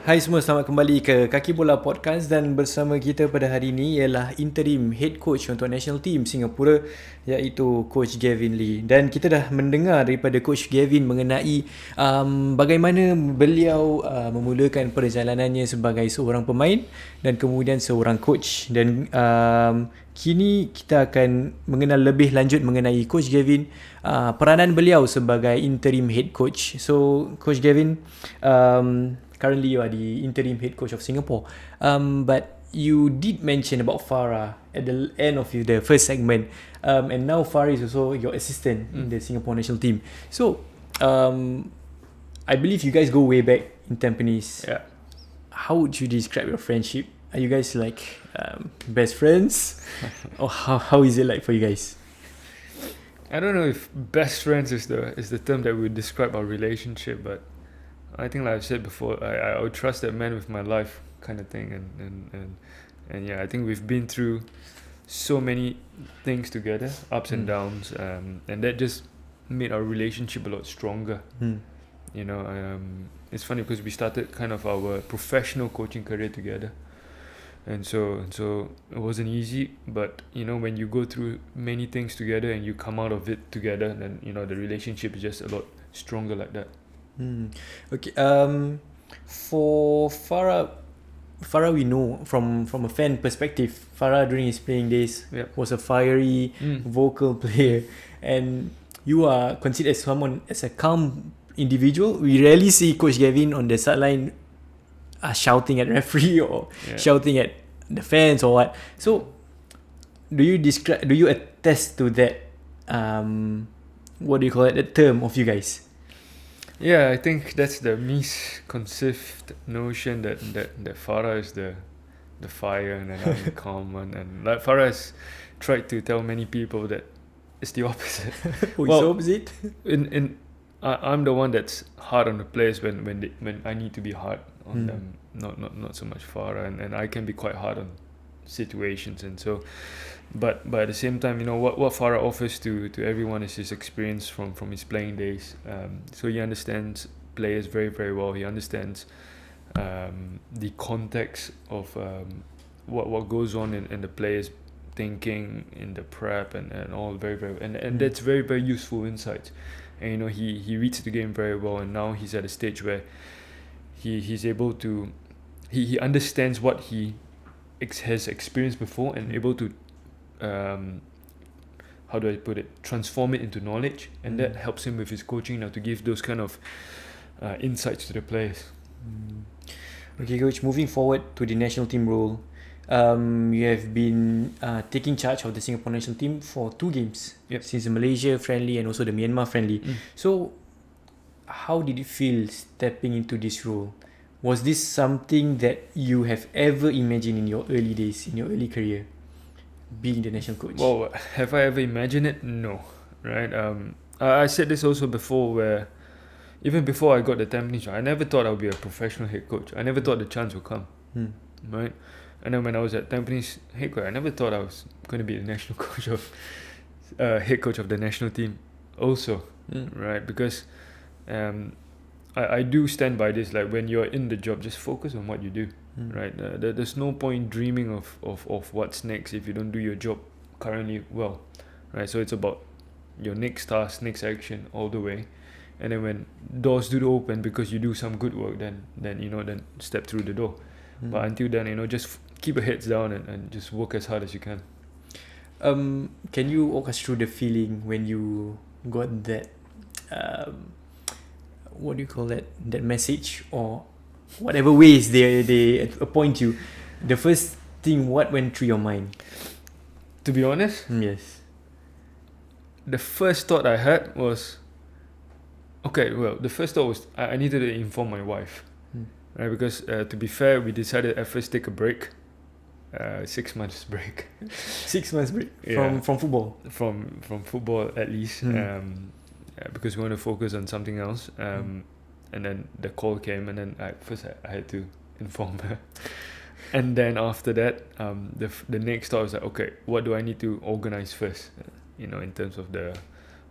Hai semua, selamat kembali ke Kaki Bola Podcast dan bersama kita pada hari ini ialah interim head coach untuk national team Singapura iaitu Coach Gavin Lee. Dan kita dah mendengar daripada Coach Gavin mengenai bagaimana beliau memulakan perjalanannya sebagai seorang pemain dan kemudian seorang coach. Dan kini kita akan mengenal lebih lanjut mengenai Coach Gavin, peranan beliau sebagai interim head coach. So Coach Gavin, currently you are the interim head coach of Singapore, but you did mention about Farah at the end of the first segment, and now Farah is also your assistant in the Singapore national team. So I believe you guys go way back in Tampines. Yeah. How would you describe your friendship? Are you guys like best friends? Or how is it like for you guys? I don't know if best friends is the term that would describe our relationship, but I think, like I've said before, I would trust that man with my life, kind of thing, and yeah, I think we've been through so many things together, ups and downs, and that just made our relationship a lot stronger. You know, it's funny because we started kind of our professional coaching career together, and so it wasn't easy, but you know, when you go through many things together and you come out of it together, then you know the relationship is just a lot stronger like that. Okay. For Farah, we know from a fan perspective, Farah during his playing days was a fiery vocal player, and you are considered as a calm individual. We rarely see Coach Gavin on the sideline shouting at referee or shouting at the fans or what. So do you attest to that, what do you call it, the term of you guys? Yeah, I think that's the misconceived notion that Farah is the fire and then I'm the calm one, and like Farah has tried to tell many people that it's the opposite. It's the opposite? I'm the one that's hard on the players when I need to be hard on them, not so much Farah, and I can be quite hard on situations, and so but at the same time, you know, what Farah offers to everyone is his experience from his playing days, so he understands players very, very well. He understands the context of what goes on in the players thinking in the prep and all, very, very, and that's very, very useful insights. And you know, he reads the game very well, and now he's at a stage where he's able to he understands what he has experienced before and able to how do I put it, transform it into knowledge, and that helps him with his coaching now to give those kind of insights to the players. Okay, Coach, moving forward to the national team role, you have been taking charge of the Singapore national team for 2 games since the Malaysia friendly and also the Myanmar friendly. So how did it feel stepping into this role? Was this something that you have ever imagined in your early days, in your early career, being the national coach? Well, have I ever imagined it? No, right? I said this also before, where even before I got the Tampines job, I never thought I would be a professional head coach. I never thought the chance would come, right? And then when I was at Tampines head coach, I never thought I was going to be the national coach of head coach of the national team also, right? Because I do stand by this, like when you're in the job, just focus on what you do, right? There's no point dreaming of what's next if you don't do your job currently well, right? So it's about your next task, next action, all the way. And then when doors do open because you do some good work, then you know, then step through the door. But until then, you know, just keep your heads down and just work as hard as you can. Can you walk us through the feeling when you got that what do you call that message, or whatever ways they appoint you? The first thing, what went through your mind? To be honest, yes, the first thought I had was, the first thought was I needed to inform my wife, right? Because to be fair, we decided at first take a break, 6 months break. 6 months break from football. From football at least, because we want to focus on something else. And then the call came, and then I had to inform her. And then after that, the next thought was like, okay, what do I need to organize first? You know, in terms of the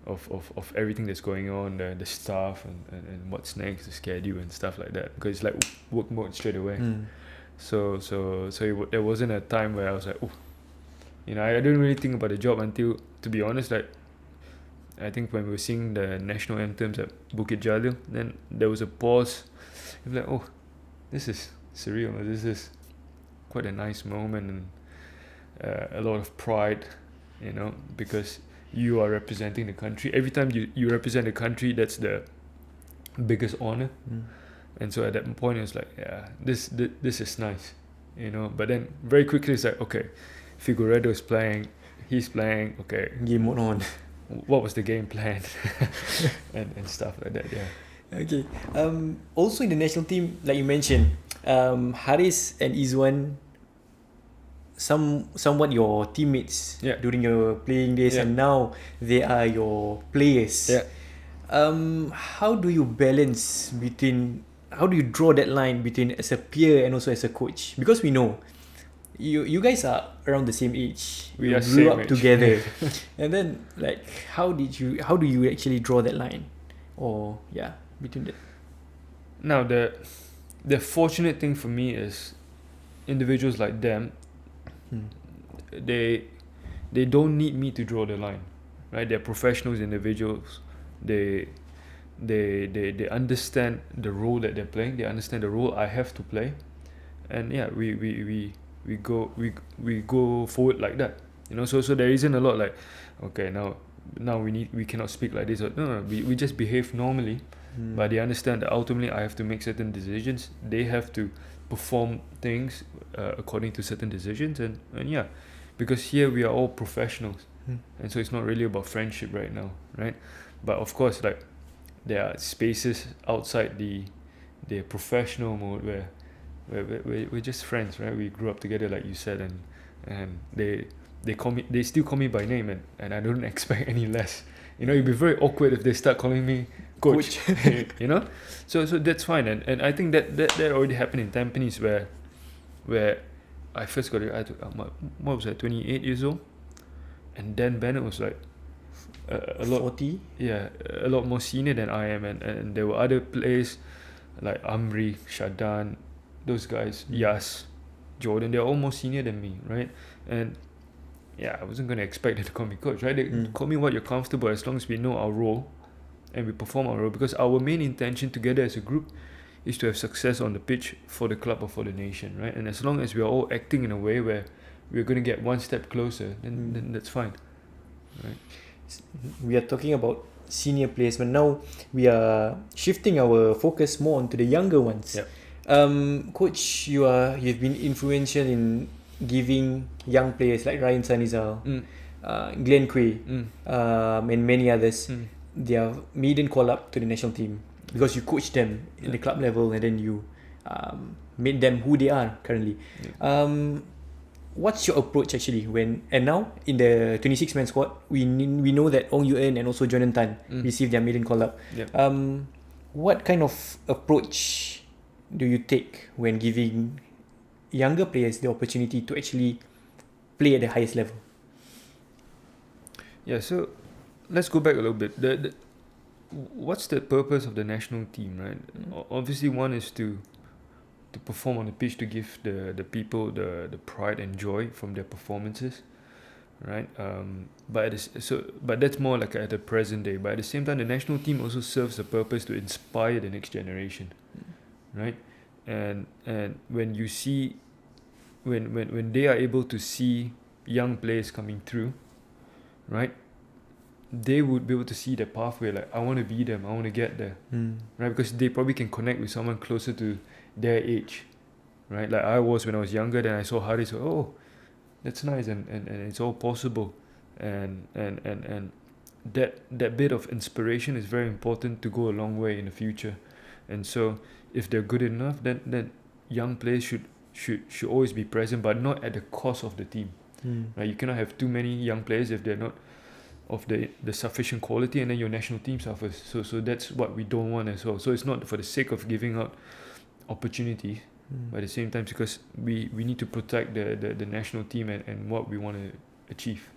of everything that's going on, the stuff and what's next, the schedule and stuff like that, because it's like work mode straight away. So there wasn't a time where I was like, oh, I didn't really think about the job until, to be honest, like I think when we were singing the national anthems at Bukit Jalil, then there was a pause. It was like, oh, this is surreal. This is quite a nice moment, and a lot of pride, because you are representing the country. Every time you represent the country, that's the biggest honor. And so at that point, it was like, yeah, this is nice, But then very quickly, it's like, okay, Figueredo is playing, he's playing. Okay, game mode on. What was the game plan, and stuff like that. Yeah. Okay. Also in the national team, like you mentioned, Haris and Izwan, somewhat your teammates during your playing days, and now they are your players. Yeah. How do you balance between? How do you draw that line between as a peer and also as a coach? Because we know you guys are around the same age. We are grew same up age. together. And then like how do you actually draw that line? Or between that. Now the fortunate thing for me is individuals like them, they don't need me to draw the line, right? They're professionals, individuals. They understand the role that they're playing. They understand the role I have to play, and we go forward like that. So there isn't a lot like, okay, now we cannot speak like this. Or, no, we just behave normally. But they understand that ultimately I have to make certain decisions. They have to perform things according to certain decisions, and because here we are all professionals, and so it's not really about friendship right now, right? But of course, like there are spaces outside the professional mode where we're just friends, right? We grew up together, like you said, and they still call me by name, and I don't expect any less. It'd be very awkward if they start calling me coach. So that's fine, and I think that already happened in Tampines where I first got it. What was I, 28 years old, and Dan Bennett was like a lot 40. a lot more senior than I am, and there were other players like Amri, Shadan, those guys, Yas, Jordan. They're all more senior than me, right? And I wasn't going to expect them to call me coach, right? They call me what you're comfortable, as long as we know our role and we perform our role, because our main intention together as a group is to have success on the pitch for the club or for the nation, right? And as long as we are all acting in a way where we're going to get one step closer, then that's fine, right? We are talking about senior players, but now we are shifting our focus more onto the younger ones. Coach, you've been influential in giving young players like Ryan Sanizal, Glenn Quay, and many others their maiden call up to the national team, because you coached them in the club level, and then you made them who they are currently. What's your approach actually and now in the 26-man squad, we know that Ong Yuen and also Jonathan Tan received their maiden call up. What kind of approach do you take when giving younger players the opportunity to actually play at the highest level? So let's go back a little bit. What's the purpose of the national team, right? Obviously, one is to perform on the pitch, to give the people the pride and joy from their performances, right? But that's more like at the present day. But at the same time, the national team also serves the purpose to inspire the next generation, right? And when you see when they are able to see young players coming through, right, they would be able to see the pathway, like, I want to be them, I want to get there, right? Because they probably can connect with someone closer to their age, right? Like I was when I was younger. Then I saw Haris, so, oh, that's nice, and it's all possible, and that bit of inspiration is very important to go a long way in the future. And so if they're good enough, then young players should always be present, but not at the cost of the team, right? You cannot have too many young players if they're not of the sufficient quality, and then your national team suffers. So that's what we don't want as well. So it's not for the sake of giving out opportunities, but at the same time, because we need to protect the national team and what we want to achieve.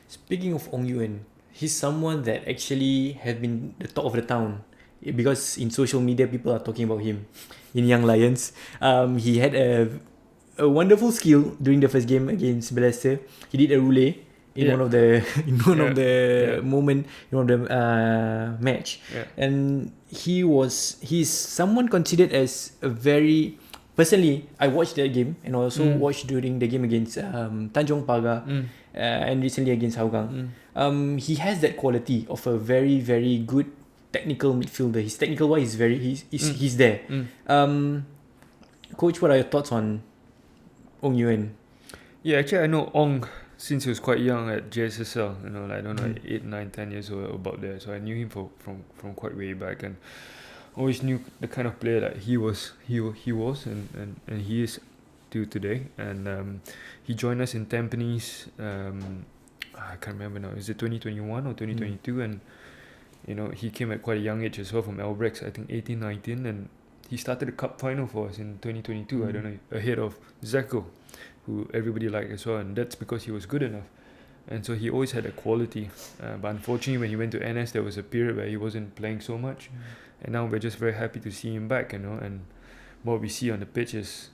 Speaking of Ong Yuen, he's someone that actually has been the talk of the town because in social media people are talking about him in Young Lions. He had a wonderful skill during the first game against Beliau. He did a roulé in one of the moment in one of the match, and he's someone considered as a very personally. I watched that game and also watched during the game against Tanjong Pagar and recently against Hougang. He has that quality of a very very good technical midfielder. His technical wise is very he's there. Coach, what are your thoughts on Ong Yuen? Yeah, actually I know Ong since he was quite young at JSSL, I don't know, 8, 9, 10 years old, about there. So I knew him from quite way back, and always knew the kind of player that he was and he is to today. And he joined us in Tampines. I can't remember now. Is it 2021 or 2022? And he came at quite a young age as well from Albrechts, I think 18, 19, and he started the cup final for us in 2022. I don't know, ahead of Zeko, who everybody liked as well, and that's because he was good enough. And so he always had a quality, but unfortunately when he went to NS there was a period where he wasn't playing so much, and now we're just very happy to see him back, and what we see on the pitch is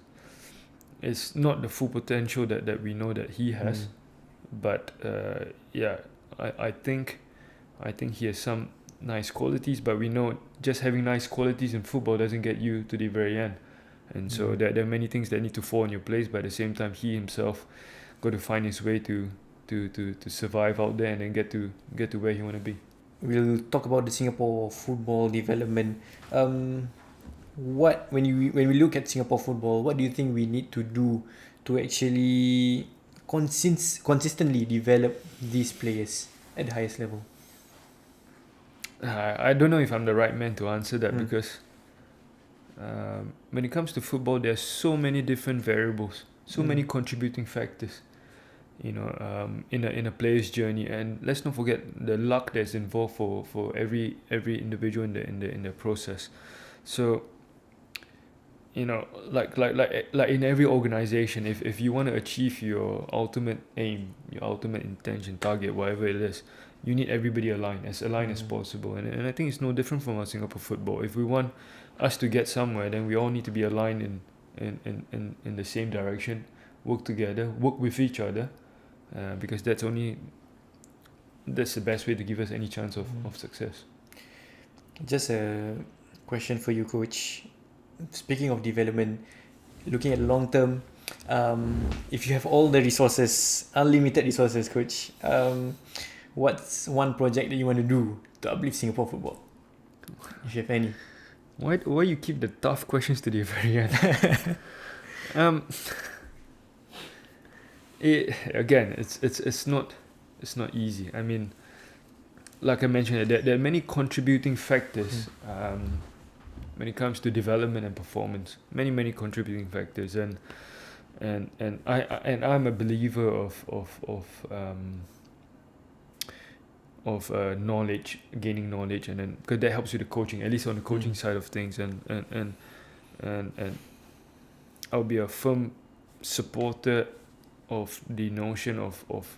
not the full potential that we know that he has, but I think he has some nice qualities, but we know just having nice qualities in football doesn't get you to the very end. And so there are many things that need to fall in your place, but at the same time he himself got to find his way to survive out there and then get to where he want to be. We'll talk about the Singapore football development. When we look at Singapore football, what do you think we need to do to actually consistently develop these players at the highest level? I don't know if I'm the right man to answer that, because when it comes to football, there are so many different variables, so many contributing factors, in a player's journey, and let's not forget the luck that's involved for every individual in the process. So, like in every organization, if you want to achieve your ultimate aim, your ultimate intention, target, whatever it is, you need everybody aligned as possible, and I think it's no different from our Singapore football. If we want us to get somewhere, then we all need to be aligned in the same direction, work together, work with each other, because that's the best way to give us any chance of success. Just a question for you, Coach. Speaking of development, looking at long term, if you have all the resources, unlimited resources, Coach, what's one project that you want to do to uplift Singapore football, if you have any? Why you keep the tough questions to the very end? It's not easy. I mean, like I mentioned, there are many contributing factors when it comes to development and performance. Many contributing factors, and I'm a believer of knowledge, gaining knowledge, and then because that helps with the coaching, at least on the coaching side of things, and I'll be a firm supporter of the notion of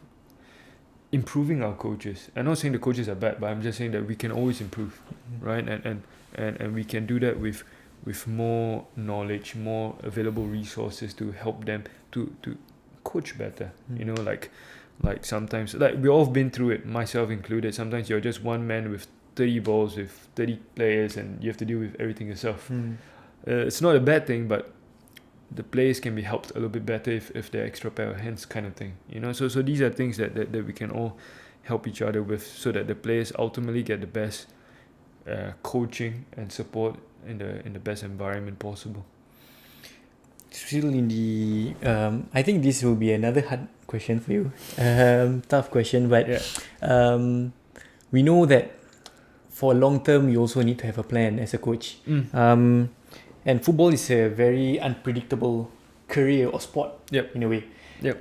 improving our coaches. I'm not saying the coaches are bad, but I'm just saying that we can always improve, right? And we can do that with more knowledge, more available resources to help them to coach better. Like sometimes, like we all have been through it, myself included. Sometimes you're just one man with 30 balls, with 30 players, and you have to deal with everything yourself. It's not a bad thing, but the players can be helped a little bit better if they're extra pair of hands, kind of thing. So these are things that we can all help each other with, so that the players ultimately get the best coaching and support in the best environment possible. Still in the I think this will be another hard question for you, tough question, but we know that for long term you also need to have a plan as a coach. And football is a very unpredictable career or sport. In a way.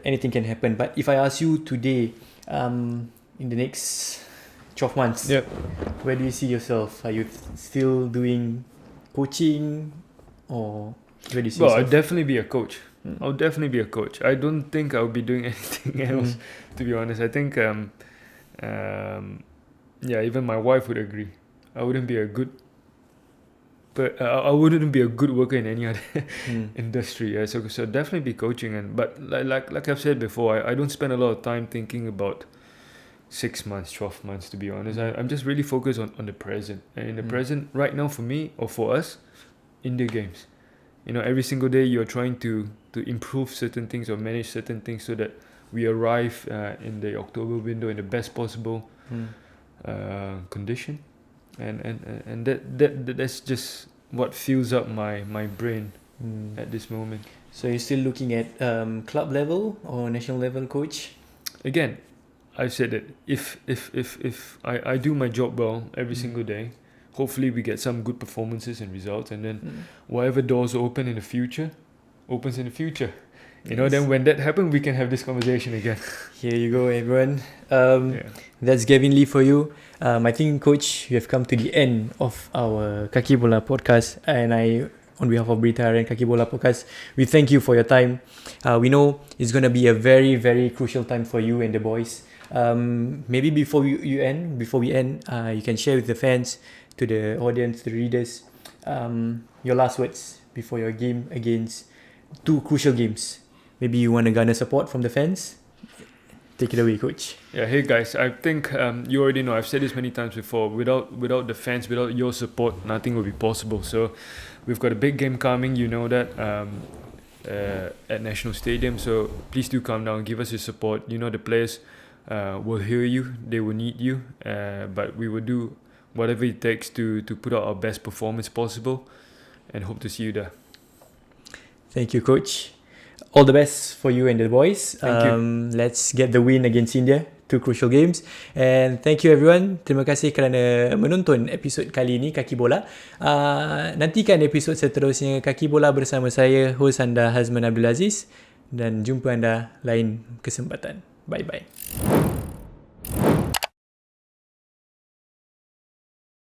Anything can happen. But if I ask you today, in the next 12 months, where do you see yourself? Are you still doing coaching, or where do you see yourself? I'll definitely be a coach. I'll definitely be a coach. I don't think I'll be doing anything else, to be honest. I think yeah, even my wife would agree. I wouldn't be a good I wouldn't be a good worker in any other industry. Yeah, so definitely be coaching. But like I've said before, I don't spend a lot of time thinking about 6 months, 12 months, to be honest. I'm just really focused on the present. And in the present, right now, for me or for us, India Games. Every single day you're trying to improve certain things or manage certain things so that we arrive in the October window in the best possible condition. And that's just what fills up my brain at this moment. So you're still looking at club level or national level coach? Again, I've said that if I do my job well every single day, hopefully we get some good performances and results, and then whatever doors open in the future, opens in the future. Then when that happens, we can have this conversation again. Here you go, everyone. That's Gavin Lee for you. I think, Coach, we have come to the end of our Kaki Bola podcast, and on behalf of Berita and Kaki Bola podcast, we thank you for your time. We know it's going to be a very, very crucial time for you and the boys. Maybe before we end, you can share with the fans, to the audience, to the readers, your last words before your game against two crucial games. Maybe you want to garner support from the fans. Take it away, Coach. Yeah, hey guys, I think you already know, I've said this many times before, without the fans, without your support, nothing will be possible. So we've got a big game coming, you know that, at National Stadium. So please do come down, give us your support. The players will hear you, they will need you, but we will do whatever it takes to put out our best performance possible, and hope to see you there. Thank you, Coach. All the best for you and the boys. Thank you. Let's get the win against India. Two crucial games. And thank you, everyone. Terima kasih kerana menonton episod kali ini Kaki Bola. Nantikan episod seterusnya Kaki Bola bersama saya, host anda Hazman Abdul Aziz, dan jumpa anda lain kesempatan. Bye-bye.